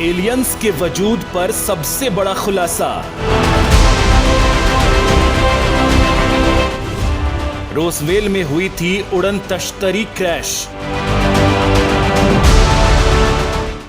Aliens के वजूद पर सबसे बड़ा खुलासा। रोसवेल में हुई थी उड़न तश्तरी क्रैश।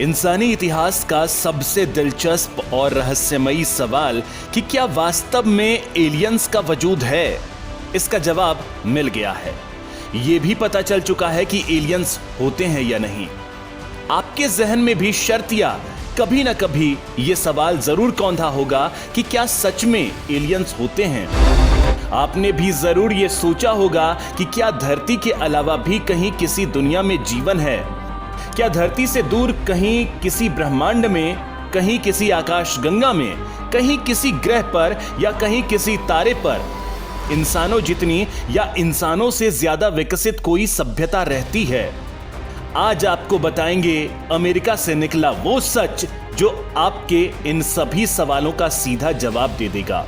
इंसानी इतिहास का सबसे दिलचस्प और रहस्यमयी सवाल कि क्या वास्तव में एलियंस का वजूद है, इसका जवाब मिल गया है। यह भी पता चल चुका है कि एलियंस होते हैं या नहीं। आपके जहन में भी शर्तिया कभी ना कभी यह सवाल जरूर कौंधा होगा कि क्या सच में एलियंस होते हैं। आपने भी जरूर यह सोचा होगा कि क्या धरती के अलावा भी कहीं किसी दुनिया में जीवन है। क्या धरती से दूर कहीं किसी ब्रह्मांड में, कहीं किसी आकाशगंगा में, कहीं किसी ग्रह पर या कहीं किसी तारे पर इंसानों जितनी या इंसानों से ज्यादा विकसित कोई सभ्यता रहती है। आज आपको बताएंगे अमेरिका से निकला वो सच जो आपके इन सभी सवालों का सीधा जवाब दे देगा।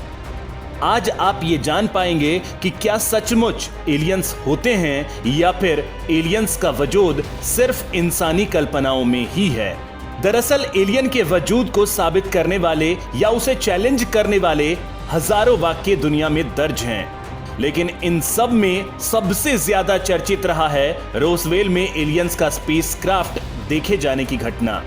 आज आप ये जान पाएंगे कि क्या सचमुच एलियंस होते हैं या फिर एलियंस का वजूद सिर्फ इंसानी कल्पनाओं में ही है। दरअसल एलियन के वजूद को साबित करने वाले या उसे चैलेंज करने वाले हजारों वाक्य दुनिया में दर्ज हैं, लेकिन इन सब में सबसे ज्यादा चर्चित रहा है रोसवेल में एलियंस का स्पेसक्राफ्ट देखे जाने की घटना।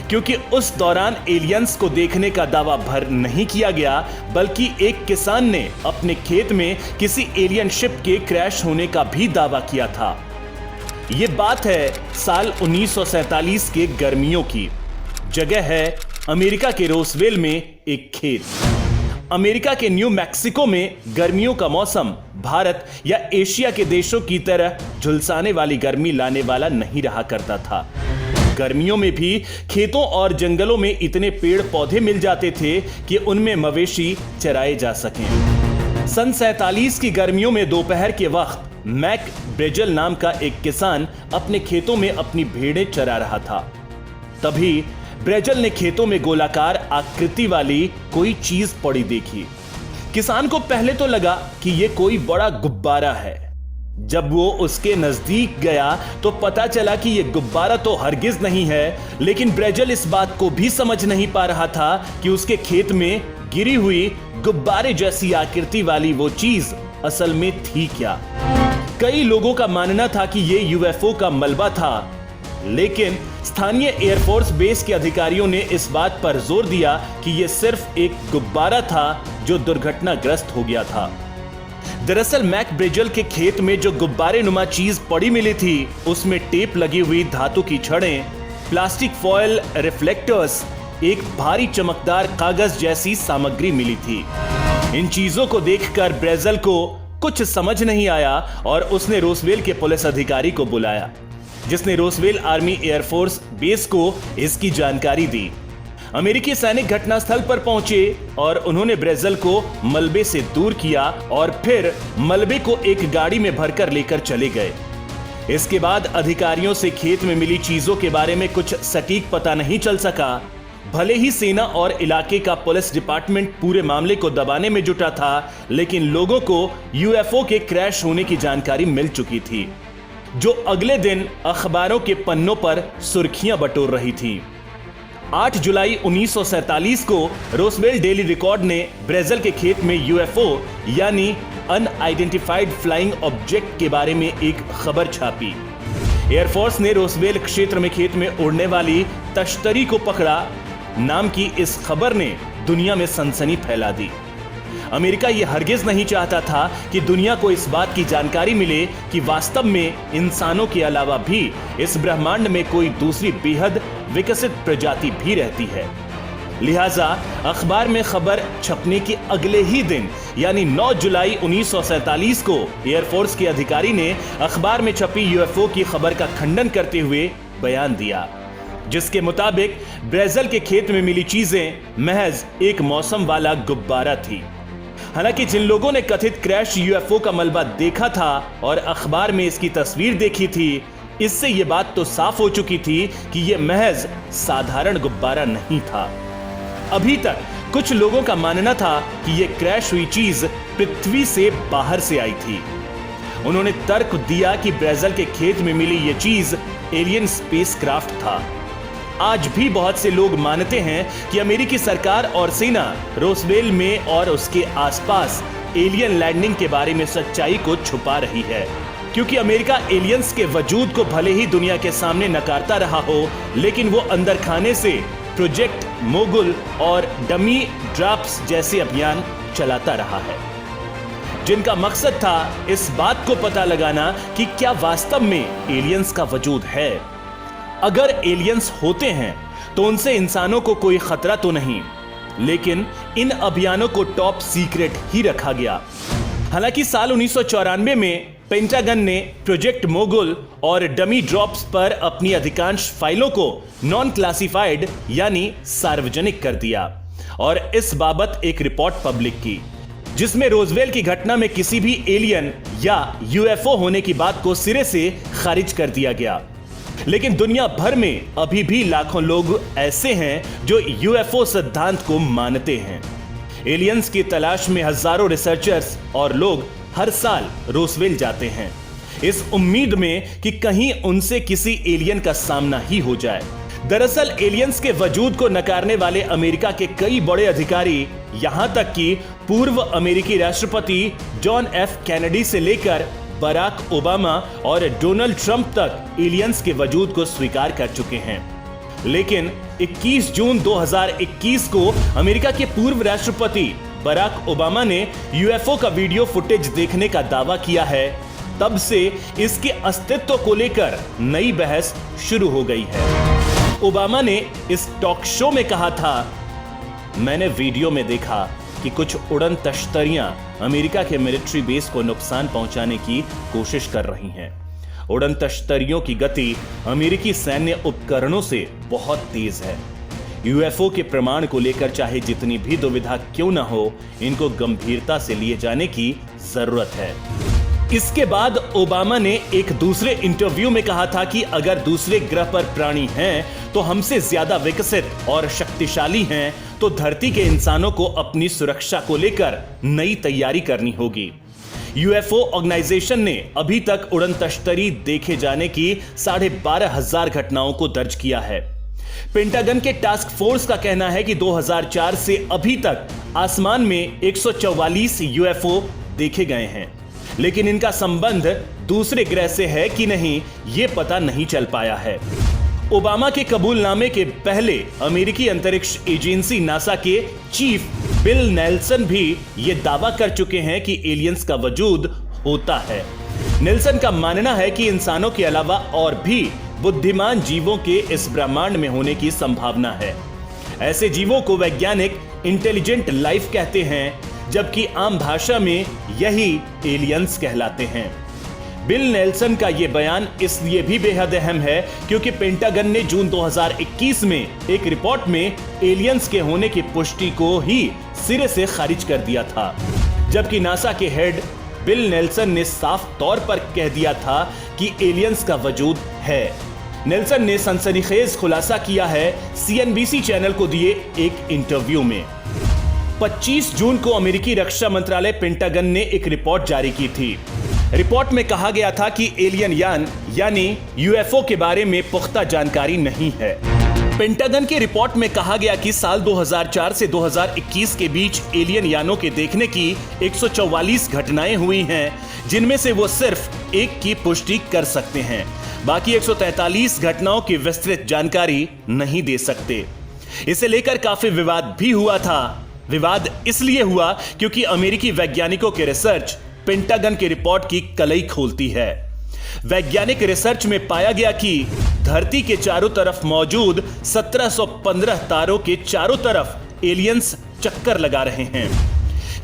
क्योंकि उस दौरान एलियंस को देखने का दावा भर नहीं किया गया, बल्कि एक किसान ने अपने खेत में किसी एलियन शिप के क्रैश होने का भी दावा किया था। यह बात है साल 1947 के गर्मियों की। जगह है अमेरिका के रोसवेल में एक खेत। अमेरिका के न्यू मैक्सिको में गर्मियों का मौसम भारत या एशिया के देशों की तरह झुलसाने वाली गर्मी लाने वाला नहीं रहा करता था। गर्मियों में भी खेतों और जंगलों में इतने पेड़ पौधे मिल जाते थे कि उनमें मवेशी चराए जा सकें। सन 47 की गर्मियों में दोपहर के वक्त मैक ब्रेजल नाम का एक किसान अपने खेतों में अपनी भेड़ें चरा रहा था। तभी ब्रेजल ने खेतों में गोलाकार आकृति वाली कोई चीज पड़ी देखी। किसान को पहले तो लगा कि यह कोई बड़ा गुब्बारा है। जब वो उसके नजदीक गया तो पता चला कि यह गुब्बारा तो हरगिज नहीं है, लेकिन ब्रेजल इस बात को भी समझ नहीं पा रहा था कि उसके खेत में गिरी हुई गुब्बारे जैसी आकृति वाली वो चीज असल में थी क्या। कई लोगों का मानना था कि यह यूएफओ का मलबा था, लेकिन स्थानीय एयरफोर्स बेस के अधिकारियों ने इस बात पर जोर दिया कि यह सिर्फ एक गुब्बारा था जो दुर्घटनाग्रस्त हो गया था। दरअसल मैक ब्रेजल के खेत में जो गुब्बारे नुमा चीज पड़ी मिली थी, उसमें टेप लगी हुई धातु की छड़ें, प्लास्टिक फॉयल रिफ्लेक्टर्स, एक भारी चमकदार कागज जैसी सामग्री मिली थी। इन चीजों को देखकर ब्रेजल को कुछ समझ नहीं आया और उसने रोसवेल के पुलिस अधिकारी को बुलाया, जिसने रोसवेल आर्मी एयरफोर्स बेस को इसकी जानकारी दी। अमेरिकी सैनिक घटनास्थल पर पहुंचे और उन्होंने ब्रेजल को मलबे से दूर किया और फिर मलबे को एक गाड़ी में भरकर लेकर चले गए। इसके बाद अधिकारियों से खेत में मिली चीजों के बारे में कुछ सटीक पता नहीं चल सका। भले ही सेना और इलाके का पुलिस डिपार्टमेंट पूरे मामले को दबाने में जुटा था, लेकिन लोगों को यूएफओ के क्रैश होने की जानकारी मिल चुकी थी, जो अगले दिन अखबारों के पन्नों पर सुर्खियां बटोर रही थी। 8 जुलाई 1947 को रोसवेल डेली रिकॉर्ड ने ब्रेजल के खेत में यूएफओ यानी अनआइडेंटिफाइड फ्लाइंग ऑब्जेक्ट के बारे में एक खबर छापी। एयरफोर्स ने रोसवेल क्षेत्र में खेत में उड़ने वाली तश्तरी को पकड़ा नाम की इस खबर ने दुनिया में सनसनी फैला दी। अमेरिका यह हरगिज नहीं चाहता था कि दुनिया को इस बात की जानकारी मिले कि वास्तव में इंसानों के अलावा भी इस ब्रह्मांड में कोई दूसरी बेहद विकसित प्रजाति भी रहती है। लिहाजा अखबार में खबर छपने के अगले ही दिन यानी 9 जुलाई 1947 को एयरफोर्स के अधिकारी ने अखबार में छपी यूएफओ की खबर का खंडन करते हुए बयान दिया, जिसके मुताबिक ब्रेजल के खेत में मिली चीजें महज एक मौसम वाला गुब्बारा थी। हालांकि जिन लोगों ने कथित क्रैश यूएफओ का मलबा देखा था और अखबार में इसकी तस्वीर देखी थी, इससे यह बात तो साफ हो चुकी थी कि यह महज साधारण गुब्बारा नहीं था। अभी तक कुछ लोगों का मानना था कि यह क्रैश हुई चीज पृथ्वी से बाहर से आई थी। उन्होंने तर्क दिया कि ब्रेजल के खेत में मिली यह चीज एलियन स्पेसक्राफ्ट था। आज भी बहुत से लोग मानते हैं कि अमेरिकी सरकार और सेना रोसवेल में और उसके आसपास एलियन लैंडिंग के बारे में सच्चाई को छुपा रही है, क्योंकि अमेरिका एलियंस के वजूद को भले ही दुनिया के सामने नकारता रहा हो, लेकिन वो अंदर खाने से प्रोजेक्ट मोगुल और डमी ड्रॉप्स जैसे अभियान चलाता रहा है, जिनका मकसद था इस बात को पता लगाना कि क्या वास्तव में एलियंस का वजूद है। अगर एलियंस होते हैं तो उनसे इंसानों को कोई खतरा तो नहीं, लेकिन इन अभियानों को टॉप सीक्रेट ही रखा गया। हालांकि साल 1994 में पेंटागन ने प्रोजेक्ट मोगुल और डमी ड्रॉप्स पर अपनी अधिकांश फाइलों को नॉन क्लासिफाइड यानी सार्वजनिक कर दिया और इस बाबत एक रिपोर्ट पब्लिक की, जिसमें रोजवेल की घटना में किसी भी एलियन या यूएफओ होने की बात को सिरे से खारिज कर दिया गया। लेकिन दुनिया भर में अभी भी लाखों लोग ऐसे हैं जो यूएफओ सिद्धांत को मानते हैं। एलियंस की तलाश में हजारों रिसर्चर्स और लोग हर साल रोसवेल जाते हैं, इस उम्मीद में कि कहीं उनसे किसी एलियन का सामना ही हो जाए। दरअसल एलियंस के वजूद को नकारने वाले अमेरिका के कई बड़े अधिकारी, यहां तक कि पूर्व अमेरिकी राष्ट्रपति जॉन एफ कैनेडी से लेकर बराक ओबामा और डोनाल्ड ट्रंप तक एलियंस के वजूद को स्वीकार कर चुके हैं। लेकिन 21 जून 2021 को अमेरिका के पूर्व राष्ट्रपति बराक ओबामा ने यूएफओ का वीडियो फुटेज देखने का दावा किया है। तब से इसके अस्तित्व को लेकर नई बहस शुरू हो गई है। ओबामा ने इस टॉक शो में कहा था, मैंने वीडियो में देखा कि कुछ उड़न तश्तरियां अमेरिका के मिलिट्री बेस को नुकसान पहुंचाने की कोशिश कर रही हैं। उड़न तश्तरियों की गति अमेरिकी सैन्य उपकरणों से बहुत तेज है। यूएफओ के प्रमाण को लेकर चाहे जितनी भी दुविधा क्यों न हो, इनको गंभीरता से लिए जाने की जरूरत है। इसके बाद ओबामा ने एक दूसरे इंटरव्यू में कहा था कि अगर दूसरे ग्रह पर प्राणी हैं तो हमसे ज्यादा विकसित और शक्तिशाली हैं, तो धरती के इंसानों को अपनी सुरक्षा को लेकर नई तैयारी करनी होगी। यूएफओ ऑर्गेनाइजेशन ने अभी तक उड़न तश्तरी देखे जाने की 12,500 घटनाओं को दर्ज किया है। पेंटागन के टास्क फोर्स का कहना है कि 2004 से अभी तक आसमान में 144 यूएफओ देखे गए हैं, लेकिन इनका संबंध दूसरे ग्रह से है कि नहीं, यह पता नहीं चल पाया है। ओबामा के कबूलनामे के पहले अमेरिकी अंतरिक्ष एजेंसी नासा के चीफ बिल नेल्सन भी यह दावा कर चुके हैं कि एलियंस का वजूद होता है। नेल्सन का मानना है कि इंसानों के अलावा और भी बुद्धिमान जीवों के इस ब्रह्मांड में होने की संभावना है। ऐसे जीवों को वैज्ञानिक इंटेलिजेंट लाइफ कहते हैं, जबकि आम भाषा में यही एलियंस कहलाते हैं। बिल नेल्सन का यह बयान इसलिए भी बेहद अहम है क्योंकि पेंटागन ने जून 2021 में एक रिपोर्ट में एलियंस के होने की पुष्टि को ही सिरे से खारिज कर दिया था, जबकि नासा के हेड बिल नेल्सन ने साफ तौर पर कह दिया था कि एलियंस का वजूद है। नेल्सन ने सनसनीखेज खुलासा किया है सीएनबीसी चैनल को दिए एक इंटरव्यू में। 25 जून को अमेरिकी रक्षा मंत्रालय पेंटागन ने एक रिपोर्ट जारी की थी। रिपोर्ट में कहा गया था कि एलियन यान यानी यूएफओ के बारे में पुख्ता जानकारी नहीं है। पेंटागन की रिपोर्ट में कहा गया कि साल 2004 से 2021 के बीच एलियन यानों के देखने की 144 घटनाएं हुई हैं, जिनमें से वो सिर्फ एक की पुष्टि कर सकते हैं। बाकी 143 घटनाओं की विस्तृत जानकारी नहीं दे सकते। इसे लेकर काफी विवाद भी हुआ था। विवाद इसलिए हुआ क्योंकि अमेरिकी वैज्ञानिकों के रिसर्च पेंटागन की रिपोर्ट की कलई खोलती है। वैज्ञानिक रिसर्च में पाया गया कि धरती के चारों तरफ मौजूद 1715 तारों के चारों तरफ एलियंस चक्कर लगा रहे हैं।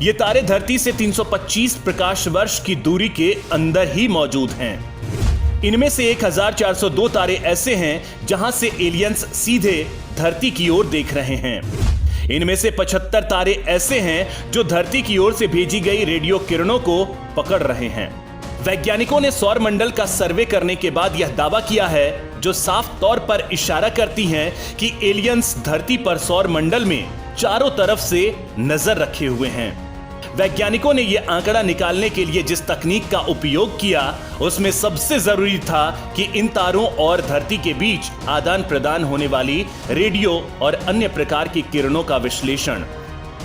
ये तारे धरती से 325 प्रकाश वर्ष की दूरी के अंदर ही मौजूद हैं। इनमें से 1402 तारे ऐसे हैं जहां से एलियंस सीधे धरती की ओर देख रहे हैं। इनमें से 75 तारे ऐसे हैं जो धरती की ओर से भेजी गई रेडियो किरणों को पकड़ रहे हैं। वैज्ञानिकों ने सौर मंडल का सर्वे करने के बाद यह दावा किया है, जो साफ तौर पर इशारा करती हैं कि एलियंस धरती पर सौर मंडल में चारों तरफ से नजर रखे हुए हैं। वैज्ञानिकों ने यह आंकड़ा निकालने के लिए जिस तकनीक का उपयोग किया, उसमें सबसे जरूरी था कि इन तारों और धरती के बीच आदान प्रदान होने वाली रेडियो और अन्य प्रकार की किरणों का विश्लेषण,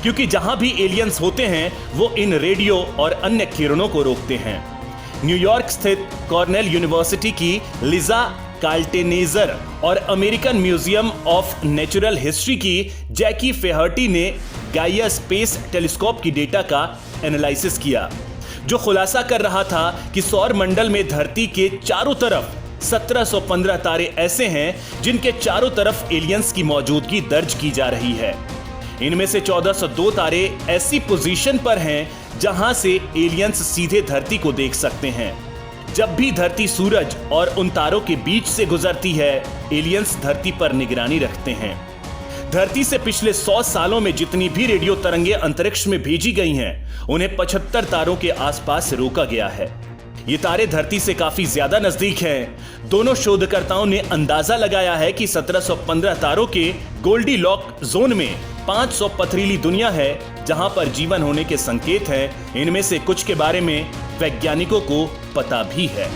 क्योंकि जहां भी एलियंस होते हैं वो इन रेडियो और अन्य किरणों को रोकते हैं। न्यूयॉर्क स्थित कॉर्नेल यूनिवर्सिटी की लिजा कार्ल्टेनेजर और American museum of natural history की जैकी फेहर्टी ने गाइया स्पेस टेलीस्कोप की डेटा का एनालिसिस किया, जो खुलासा कर रहा था कि सौर मंडल में धरती के चारों तरफ 1715 तारे ऐसे हैं जिनके चारों तरफ एलियंस की मौजूदगी दर्ज की जा रही है। इनमें से 1402 तारे ऐसी पोजीशन पर हैं जहां से एलियंस सीधे धरती को देख सकते हैं। जब भी धरती सूरज और उन तारों के बीच से गुजरती है, एलियंस धरती पर निगरानी रखते हैं। धरती से पिछले 100 सालों में जितनी भी रेडियो तरंगे अंतरिक्ष में भेजी गई हैं, उन्हें 75 तारों के आसपास रोका गया है। ये तारे धरती से काफी ज्यादा नजदीक हैं। दोनों शोधकर्ताओं ने अंदाजा लगाया है कि 1715 तारों के गोल्डी लॉक जोन में 500 पथरीली दुनिया है जहां पर जीवन होने के संकेत हैं। इनमें से कुछ के बारे में वैज्ञानिकों को पता भी है।